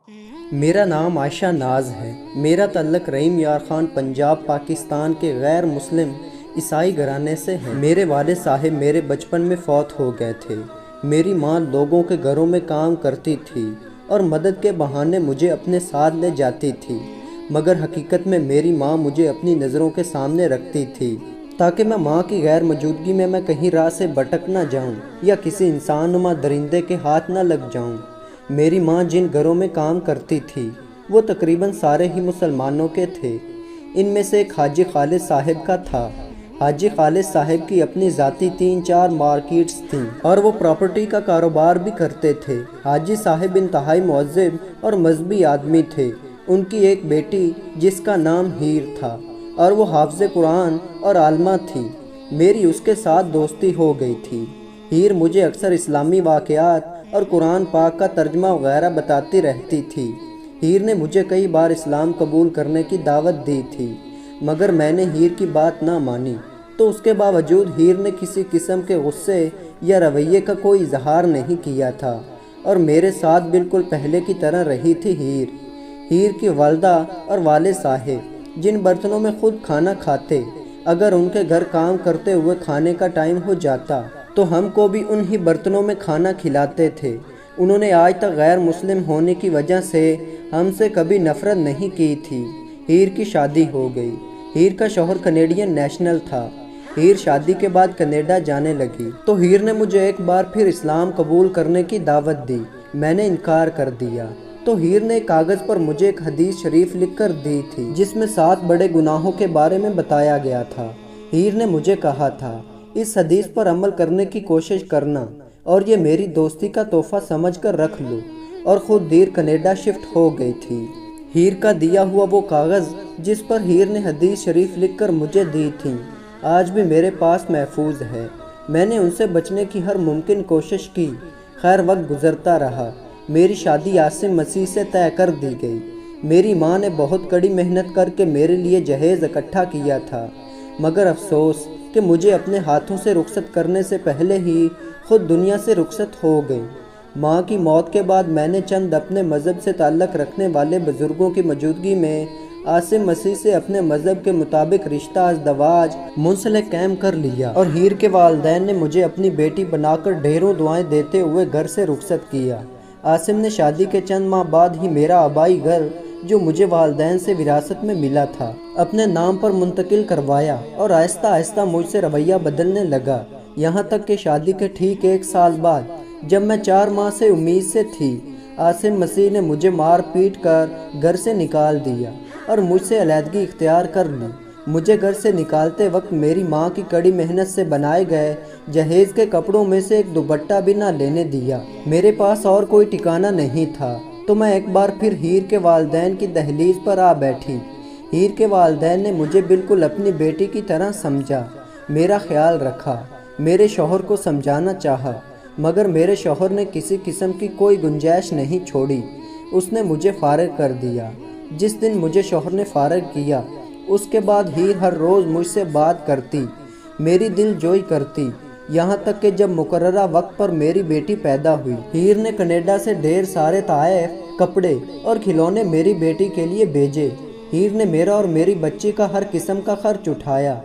میرا نام عائشہ ناز ہے۔ میرا تعلق رحیم یار خان پنجاب پاکستان کے غیر مسلم عیسائی گھرانے سے ہے۔ میرے والد صاحب میرے بچپن میں فوت ہو گئے تھے۔ میری ماں لوگوں کے گھروں میں کام کرتی تھی اور مدد کے بہانے مجھے اپنے ساتھ لے جاتی تھی، مگر حقیقت میں میری ماں مجھے اپنی نظروں کے سامنے رکھتی تھی تاکہ میں ماں کی غیر موجودگی میں کہیں راہ سے بھٹک نہ جاؤں یا کسی انسان نما درندے کے ہاتھ نہ لگ جاؤں۔ میری ماں جن گھروں میں کام کرتی تھی وہ تقریباً سارے ہی مسلمانوں کے تھے۔ ان میں سے ایک حاجی خالد صاحب کا تھا۔ حاجی خالد صاحب کی اپنی ذاتی 3-4 مارکیٹس تھیں اور وہ پراپرٹی کا کاروبار بھی کرتے تھے۔ حاجی صاحب انتہائی مہذب اور مذہبی آدمی تھے۔ ان کی ایک بیٹی جس کا نام ہیر تھا اور وہ حافظ قرآن اور عالمہ تھی۔ میری اس کے ساتھ دوستی ہو گئی تھی۔ ہیر مجھے اکثر اسلامی واقعات اور قرآن پاک کا ترجمہ وغیرہ بتاتی رہتی تھی۔ ہیر نے مجھے کئی بار اسلام قبول کرنے کی دعوت دی تھی، مگر میں نے ہیر کی بات نہ مانی، تو اس کے باوجود ہیر نے کسی قسم کے غصے یا رویے کا کوئی اظہار نہیں کیا تھا اور میرے ساتھ بالکل پہلے کی طرح رہی تھی۔ ہیر کی والدہ اور والد صاحب جن برتنوں میں خود کھانا کھاتے، اگر ان کے گھر کام کرتے ہوئے کھانے کا ٹائم ہو جاتا تو ہم کو بھی انہی برتنوں میں کھانا کھلاتے تھے۔ انہوں نے آج تک غیر مسلم ہونے کی وجہ سے ہم سے کبھی نفرت نہیں کی تھی۔ ہیر کی شادی ہو گئی۔ ہیر کا شوہر کینیڈین نیشنل تھا۔ ہیر شادی کے بعد کینیڈا جانے لگی تو ہیر نے مجھے ایک بار پھر اسلام قبول کرنے کی دعوت دی۔ میں نے انکار کر دیا تو ہیر نے کاغذ پر مجھے ایک حدیث شریف لکھ کر دی تھی جس میں 7 بڑے گناہوں کے بارے میں بتایا گیا تھا۔ ہیر نے مجھے کہا تھا، اس حدیث پر عمل کرنے کی کوشش کرنا اور یہ میری دوستی کا تحفہ سمجھ کر رکھ لو، اور خود ہیر کینیڈا شفٹ ہو گئی تھی۔ ہیر کا دیا ہوا وہ کاغذ جس پر ہیر نے حدیث شریف لکھ کر مجھے دی تھی آج بھی میرے پاس محفوظ ہے۔ میں نے ان سے بچنے کی ہر ممکن کوشش کی، خیر وقت گزرتا رہا۔ میری شادی عاصم مسیح سے طے کر دی گئی۔ میری ماں نے بہت کڑی محنت کر کے میرے لیے جہیز اکٹھا کیا تھا، مگر افسوس کہ مجھے اپنے ہاتھوں سے رخصت کرنے سے پہلے ہی خود دنیا سے رخصت ہو گئی۔ ماں کی موت کے بعد میں نے چند اپنے مذہب سے تعلق رکھنے والے بزرگوں کی موجودگی میں عاصم مسیح سے اپنے مذہب کے مطابق رشتہ ازدواج منسلک قائم کر لیا، اور ہیر کے والدین نے مجھے اپنی بیٹی بنا کر ڈھیروں دعائیں دیتے ہوئے گھر سے رخصت کیا۔ عاصم نے شادی کے چند ماہ بعد ہی میرا آبائی گھر جو مجھے والدین سے وراثت میں ملا تھا اپنے نام پر منتقل کروایا، اور آہستہ آہستہ مجھ سے رویہ بدلنے لگا، یہاں تک کہ شادی کے ٹھیک 1 سال بعد جب میں 4 ماہ سے امید سے تھی، عاصم مسیح نے مجھے مار پیٹ کر گھر سے نکال دیا اور مجھ سے علیحدگی اختیار کر لی۔ مجھے گھر سے نکالتے وقت میری ماں کی کڑی محنت سے بنائے گئے جہیز کے کپڑوں میں سے ایک دوپٹہ بھی نہ لینے دیا۔ میرے پاس اور کوئی ٹھکانہ نہیں تھا تو میں ایک بار پھر ہیر کے والدین کی دہلیز پر آ بیٹھی۔ ہیر کے والدین نے مجھے بالکل اپنی بیٹی کی طرح سمجھا، میرا خیال رکھا، میرے شوہر کو سمجھانا چاہا، مگر میرے شوہر نے کسی قسم کی کوئی گنجائش نہیں چھوڑی۔ اس نے مجھے فارغ کر دیا۔ جس دن مجھے شوہر نے فارغ کیا اس کے بعد ہیر ہر روز مجھ سے بات کرتی، میری دل جوئی کرتی، یہاں تک کہ جب مقررہ وقت پر میری بیٹی پیدا ہوئی، ہیر نے کینیڈا سے ڈھیر سارے تحائف، کپڑے اور کھلونے میری بیٹی کے لیے بھیجے۔ ہیر نے میرا اور میری بچی کا ہر قسم کا خرچ اٹھایا۔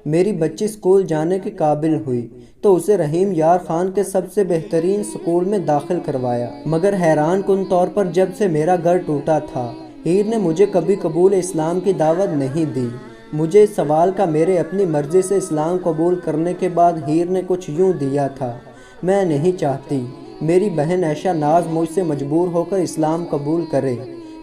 میری بچی اسکول جانے کے قابل ہوئی تو اسے رحیم یار خان کے سب سے بہترین اسکول میں داخل کروایا، مگر حیران کن طور پر جب سے میرا گھر ٹوٹا تھا، ہیر نے مجھے کبھی قبول اسلام کی دعوت نہیں دی۔ مجھے اس سوال کا میرے اپنی مرضی سے اسلام قبول کرنے کے بعد ہیر نے کچھ یوں دیا تھا، میں نہیں چاہتی میری بہن عائشہ ناز مجھ سے مجبور ہو کر اسلام قبول کرے،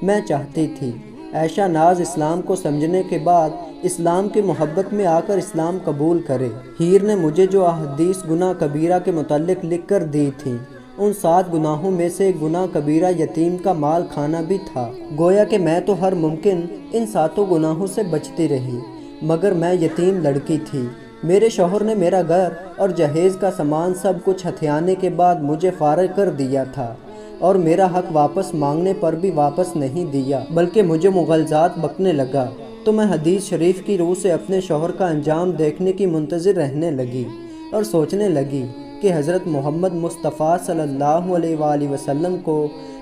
میں چاہتی تھی عائشہ ناز اسلام کو سمجھنے کے بعد اسلام کی محبت میں آ کر اسلام قبول کرے۔ ہیر نے مجھے جو احادیث گناہ کبیرہ کے متعلق لکھ کر دی تھیں، ان 7 گناہوں میں سے ایک گناہ کبیرہ یتیم کا مال کھانا بھی تھا۔ گویا کہ میں تو ہر ممکن ان 7 گناہوں سے بچتی رہی، مگر میں یتیم لڑکی تھی۔ میرے شوہر نے میرا گھر اور جہیز کا سامان سب کچھ ہتھیانے کے بعد مجھے فارغ کر دیا تھا، اور میرا حق واپس مانگنے پر بھی واپس نہیں دیا، بلکہ مجھے مغالطات بکنے لگا۔ تو میں حدیث شریف کی روح سے اپنے شوہر کا انجام دیکھنے کی منتظر رہنے لگی اور سوچنے لگی کہ حضرت محمد مصطفیٰ صلی اللہ علیہ وآلہ وسلم کو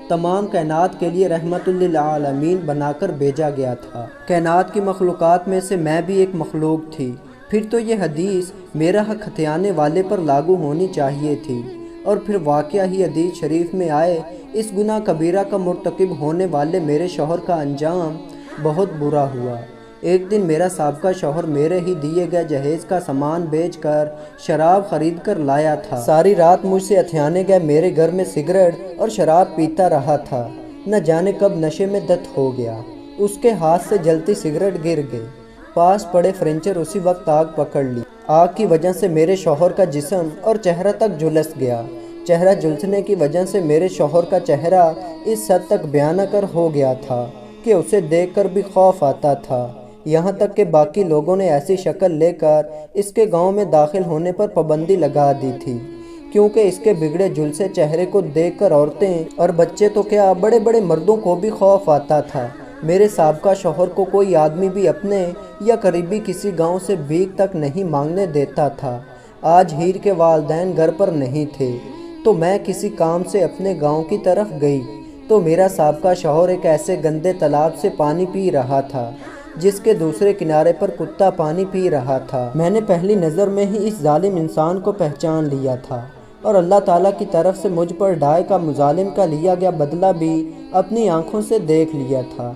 تمام کائنات کے لیے رحمت للعالمین بنا کر بھیجا گیا تھا۔ کائنات کی مخلوقات میں سے میں بھی ایک مخلوق تھی۔ پھر تو یہ حدیث میرا حق ہتھیانے والے پر لاگو ہونی چاہیے تھی، اور پھر واقعہ ہی حدیث شریف میں آئے، اس گناہ کبیرہ کا مرتکب ہونے والے میرے شوہر کا انجام بہت برا ہوا۔ ایک دن میرا سابقہ شوہر میرے ہی دیے گئے جہیز کا سامان بیچ کر شراب خرید کر لایا تھا۔ ساری رات مجھ سے ہتھیانے گئے میرے گھر میں سگریٹ اور شراب پیتا رہا تھا۔ نہ جانے کب نشے میں دھت ہو گیا، اس کے ہاتھ سے جلتی سگریٹ گر گئی۔ پاس پڑے فرنیچر اسی وقت آگ پکڑ لی۔ آگ کی وجہ سے میرے شوہر کا جسم اور چہرہ تک جھلس گیا۔ چہرہ جھلسنے کی وجہ سے میرے شوہر کا چہرہ اس حد تک بھیانک ہو گیا تھا کہ اسے دیکھ کر بھی خوف آتا تھا، یہاں تک کہ باقی لوگوں نے ایسی شکل لے کر اس کے گاؤں میں داخل ہونے پر پابندی لگا دی تھی، کیونکہ اس کے بگڑے جھلسے چہرے کو دیکھ کر عورتیں اور بچے تو کیا بڑے بڑے مردوں کو بھی خوف آتا تھا۔ میرے سابقہ شوہر کو کوئی آدمی بھی اپنے یا قریبی کسی گاؤں سے بھیک تک نہیں مانگنے دیتا تھا۔ آج ہیر کے والدین گھر پر نہیں تھے، تو میں کسی کام سے اپنے گاؤں کی طرف گئی تو میرا سابقہ شوہر ایک ایسے گندے تالاب سے پانی پی رہا تھا جس کے دوسرے کنارے پر کتا پانی پی رہا تھا۔ میں نے پہلی نظر میں ہی اس ظالم انسان کو پہچان لیا تھا، اور اللہ تعالیٰ کی طرف سے مجھ پر ڈھائی کا مظالم کا لیا گیا بدلہ بھی اپنی آنکھوں سے دیکھ لیا تھا۔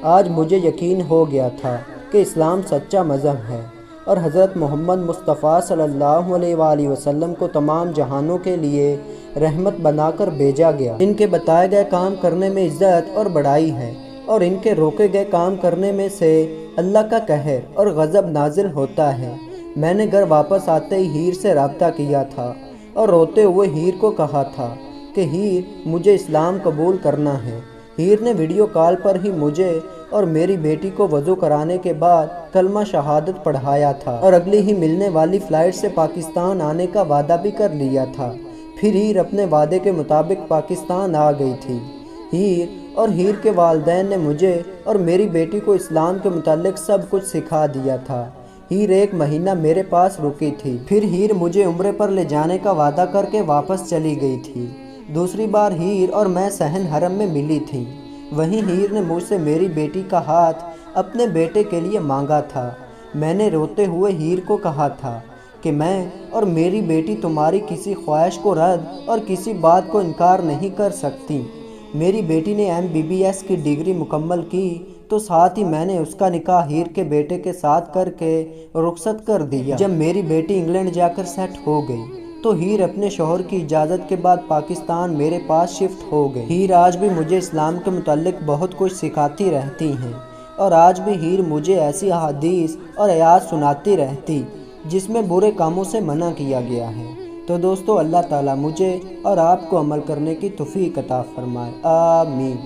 آج مجھے یقین ہو گیا تھا کہ اسلام سچا مذہب ہے، اور حضرت محمد مصطفیٰ صلی اللہ علیہ وآلہ وسلم کو تمام جہانوں کے لیے رحمت بنا کر بھیجا گیا۔ ان کے بتائے گئے کام کرنے میں عزت اور بڑائی ہے، اور ان کے روکے گئے کام کرنے میں سے اللہ کا قہر اور غضب نازل ہوتا ہے۔ میں نے گھر واپس آتے ہی ہیر سے رابطہ کیا تھا اور روتے ہوئے ہیر کو کہا تھا کہ ہیر مجھے اسلام قبول کرنا ہے۔ ہیر نے ویڈیو کال پر ہی مجھے اور میری بیٹی کو وضو کرانے کے بعد کلمہ شہادت پڑھایا تھا، اور اگلی ہی ملنے والی فلائٹ سے پاکستان آنے کا وعدہ بھی کر لیا تھا۔ پھر ہیر اپنے وعدے کے مطابق پاکستان آ گئی تھی۔ ہیر اور ہیر کے والدین نے مجھے اور میری بیٹی کو اسلام کے متعلق سب کچھ سکھا دیا تھا۔ ہیر 1 مہینہ میرے پاس رکی تھی، پھر ہیر مجھے عمرے پر لے جانے کا وعدہ کر کے واپس چلی گئی تھی۔ دوسری بار ہیر اور میں صحن حرم میں ملی تھی۔ وہیں ہیر نے مجھ سے میری بیٹی کا ہاتھ اپنے بیٹے کے لیے مانگا تھا۔ میں نے روتے ہوئے ہیر کو کہا تھا کہ میں اور میری بیٹی تمہاری کسی خواہش کو رد اور کسی بات کو انکار نہیں کر سکتی۔ میری بیٹی نے MBBS کی ڈگری مکمل کی تو ساتھ ہی میں نے اس کا نکاح ہیر کے بیٹے کے ساتھ کر کے رخصت کر دیا۔ جب میری بیٹی انگلینڈ جا کر سیٹ ہو گئی تو ہیر اپنے شوہر کی اجازت کے بعد پاکستان میرے پاس شفٹ ہو گئی۔ ہیر آج بھی مجھے اسلام کے متعلق بہت کچھ سکھاتی رہتی ہیں، اور آج بھی ہیر مجھے ایسی احادیث اور آیات سناتی رہتی جس میں برے کاموں سے منع کیا گیا ہے۔ تو دوستو، اللہ تعالیٰ مجھے اور آپ کو عمل کرنے کی توفیق عطا فرمائے، آمین۔